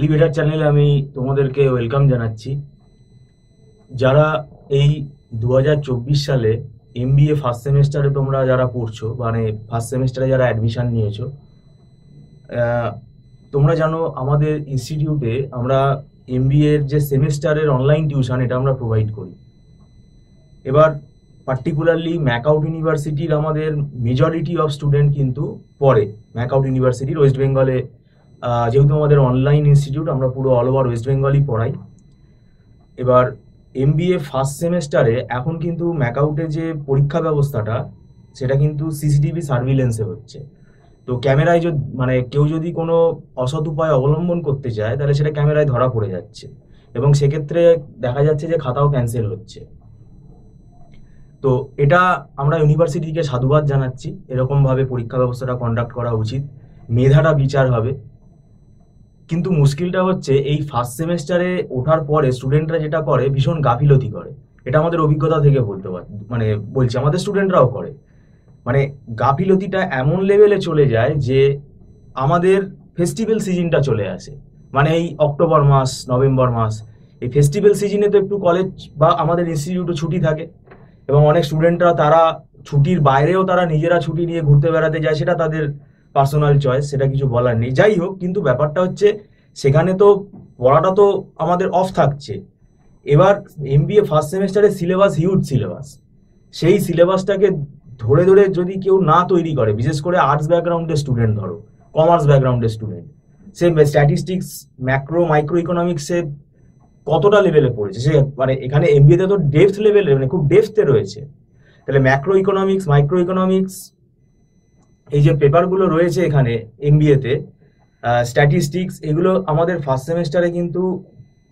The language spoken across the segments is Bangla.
এলিভেটর চ্যানেলে আমি তোমাদেরকে ওয়েলকাম জানাচ্ছি। যারা এই 2024 সালে এমবিএ ফার্স্ট সেমেস্টারে তোমরা যারা পড়ছো, মানে ফার্স্ট সেমেস্টারে যারা অ্যাডমিশন নিয়েছো, তোমরা জানো আমাদের ইনস্টিটিউটে আমরা এমবিএ এর যে সেমেস্টারের অনলাইন টিউশন এটা আমরা প্রোভাইড করি। এবার পার্টিকুলারলি ম্যাকআউট ইউনিভার্সিটির আমাদের মেজরিটি অফ স্টুডেন্ট কিন্তু পড়ে ম্যাকআউট ইউনিভার্সিটির ওয়েস্ট বেঙ্গলে। যেহেতু আমাদের অনলাইন ইনস্টিটিউট, আমরা পুরো অল ওভার ওয়েস্ট বেঙ্গলই পড়াই। এবার এমবিএ ফার্স্ট সেমেস্টারে এখন কিন্তু ম্যাকআউটে যে পরীক্ষা ব্যবস্থাটা সেটা কিন্তু সিসিটিভি সার্ভিলেন্সে হচ্ছে। তো ক্যামেরায় মানে কেউ যদি কোনো অসৎ উপায় অবলম্বন করতে চায় তাহলে সেটা ক্যামেরায় ধরা পড়ে যাচ্ছে, এবং সেক্ষেত্রে দেখা যাচ্ছে যে খাতাও ক্যান্সেল হচ্ছে। তো এটা আমরা ইউনিভার্সিটিকে সাধুবাদ জানাচ্ছি, এরকমভাবে পরীক্ষা ব্যবস্থাটা কন্ডাক্ট করা উচিত, মেধাটা বিচার হবে। কিন্তু মুশকিলটা হচ্ছে এই ফার্স্ট সেমেস্টারে ওঠার পরে স্টুডেন্টরা যেটা করে, ভীষণ গাফিলতি করে। এটা আমাদের অভিজ্ঞতা থেকে বলছি, আমাদের স্টুডেন্টরাও করে। মানে গাফিলতিটা এমন লেভেলে চলে যায় যে আমাদের ফেস্টিভ্যাল সিজনটা চলে আসে, মানে এই অক্টোবর মাস, নভেম্বর মাস, এই ফেস্টিভ্যাল সিজনে তো একটু কলেজ বা আমাদের ইনস্টিটিউটও ছুটি থাকে, এবং অনেক স্টুডেন্টরা তারা ছুটির বাইরেও তারা নিজেরা ছুটি নিয়ে ঘুরতে বেড়াতে যায়, সেটা তাদের পার্সোনাল চয়েস, সেটা কিছু বলার নেই। যাই হোক, কিন্তু ব্যাপারটা হচ্ছে সেখানে তো পড়াটা তো আমাদের অফ থাকছে। এবার এমবিএ ফার্স্ট সেমেস্টারের সিলেবাস হিউজ সিলেবাস, সেই সিলেবাসটাকে ধরে ধরে যদি কেউ না তৈরি করে, বিশেষ করে আর্টস ব্যাকগ্রাউন্ডের স্টুডেন্ট, ধরো কমার্স ব্যাকগ্রাউন্ডের স্টুডেন্ট, সে স্ট্যাটিস্টিক্স, ম্যাক্রো, মাইক্রো ইকোনমিক্সে কতটা লেভেলে পড়েছে, সে মানে এখানে এমবিএতে তো ডেপথ লেভেলে, মানে খুব ডেপথে রয়েছে। তাহলে ম্যাক্রো ইকোনমিক্স, মাইক্রো ইকোনমিক্স, এই যে পেপারগুলো রয়েছে এখানে এমবিএতে, স্ট্যাটিস্টিক্স, এগুলো আমাদের ফার্স্ট সেমেস্টারে কিন্তু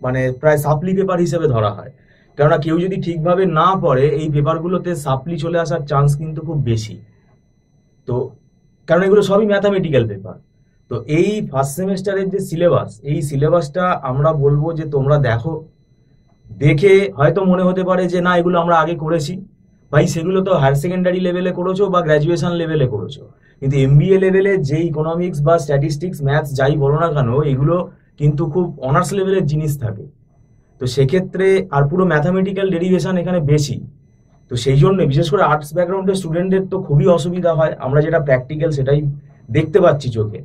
মানে প্রায় সাপ্লি পেপার হিসেবে ধরা হয়। কেননা কেউ যদি ঠিকভাবে না পড়ে এই পেপারগুলোতে সাপ্লি চলে আসার চান্স কিন্তু খুব বেশি। তো কারণ এগুলো সবই ম্যাথামেটিক্যাল পেপার। তো এই ফার্স্ট সেমেস্টারের যে সিলেবাস, এই সিলেবাসটা আমরা বলবো যে তোমরা দেখে হয়তো মনে হতে পারে যে না, এগুলো আমরা আগে করেছি। ভাই, সেগুলো তো হায়ার সেকেন্ডারি লেভেলে করেছো বা গ্র্যাজুয়েশন লেভেলে করেছো, কিন্তু এমবিএ লেভেলে যে ইকোনমিক্স বা স্ট্যাটিস্টিক্স, ম্যাথস যাই বলো না কেন, এগুলো কিন্তু খুব অনার্স লেভেলের জিনিস থাকে। তো সেক্ষেত্রে আর পুরো ম্যাথামেটিক্যাল ডেরিভেশন এখানে বেশি। তো সেই জন্য বিশেষ করে আর্টস ব্যাকগ্রাউন্ডের স্টুডেন্টদের তো খুবই অসুবিধা হয়, আমরা যেটা প্র্যাকটিক্যাল সেটাই দেখতে পাচ্ছি চোখে।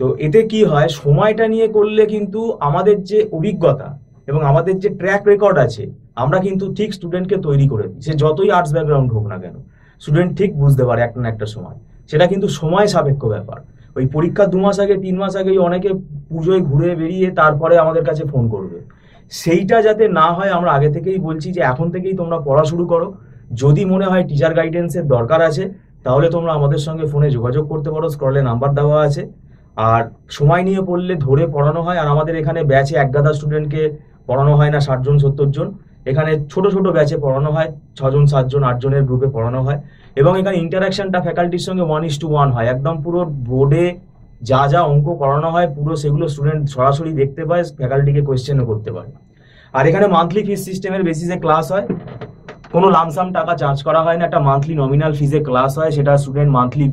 তো এতে কি হয়, সময়টা নিয়ে করলে কিন্তু আমাদের যে অভিজ্ঞতা এবং আমাদের যে ট্র্যাক রেকর্ড আছে, আমরা কিন্তু ঠিক স্টুডেন্টকে তৈরি করে দিই। সে যতই আর্টস ব্যাকগ্রাউন্ড হোক না কেন, স্টুডেন্ট ঠিক বুঝতে পারে একটা না একটা সময়। সেটা কিন্তু সময় সাপেক্ষ ব্যাপার। ওই পরীক্ষা 2 মাস আগে, 3 মাস আগে অনেকে পুজোয় ঘুরে বেরিয়ে তারপরে আমাদের কাছে ফোন করবে। সেইটা যাতে না হয় আমরা আগে থেকেই বলছি যে এখন থেকেই তোমরা পড়া শুরু করো। যদি মনে হয় টিচার গাইডেন্সের দরকার আছে, তাহলে তোমরা আমাদের সঙ্গে ফোনে যোগাযোগ করতে পারো, স্ক্রলে নাম্বার দেওয়া আছে। আর সময় নিয়ে পড়লে ধরে পড়ানো হয়। আর আমাদের এখানে ব্যাচে একগাদা স্টুডেন্টকে পড়ানো হয় না 60 জন 70 জন, এখানে ছোট ছোট ব্যাচে পড়ানো হয়, 6 জন 7 জন 8 জনের গ্রুপে পড়ানো হয়। এবং এখানে ইন্টারাকশনটা ফ্যাকাল্টির সঙ্গে 1:1 হয়। একদম পুরো বোর্ডে যা যা অঙ্ক করানো হয় পুরো সেগুলো স্টুডেন্ট সরাসরি দেখতে পায়, ফ্যাকাল্টিকে কোয়েশ্চেনও করতে পারে। আর এখানে মান্থলি ফিস সিস্টেমের বেসিসে ক্লাস হয়, কোনো লামসাম টাকা চার্জ করা হয় না, একটা মান্থলি নমিনাল ফিজে ক্লাস হয়, সেটা স্টুডেন্ট মান্থলি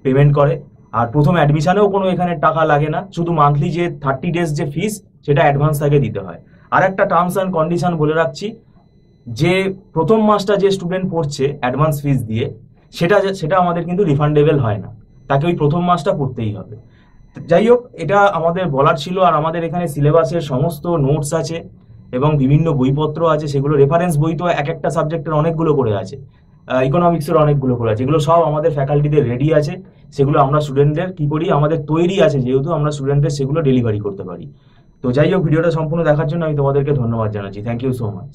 পেমেন্ট করে। আর প্রথম অ্যাডমিশনেও কোনো এখানে টাকা লাগে না, শুধু মান্থলি যে 30 ডেজ যে ফিস সেটা অ্যাডভান্স আগে দিতে হয়। আর একটা টার্মস অ্যান্ড কন্ডিশন বলে রাখছি, যে প্রথম মাসটা যে স্টুডেন্ট পড়ছে অ্যাডভান্স ফিস দিয়ে, সেটা আমাদের কিন্তু রিফান্ডেবল হয় না, তাকে ওই প্রথম মাসটা পড়তেই হবে। যাই হোক, এটা আমাদের বলার ছিল। আর আমাদের এখানে সিলেবাসের সমস্ত নোটস আছে এবং বিভিন্ন বইপত্র আছে, সেগুলো রেফারেন্স বই তো এক একটা সাবজেক্টের অনেকগুলো করে আছে, ইকোনমিক্সের অনেকগুলো করে আছে, এগুলো সব আমাদের ফ্যাকাল্টিদের রেডি আছে। সেগুলো আমরা স্টুডেন্টদের কি করি, আমাদের তৈরি আছে যেহেতু, আমরা স্টুডেন্টদের সেগুলো ডেলিভারি করতে পারি। তো যাই হোক, ভিডিওটা সম্পূর্ণ দেখার জন্য আমি তোমাদেরকে ধন্যবাদ জানাচ্ছি। Thank you so much.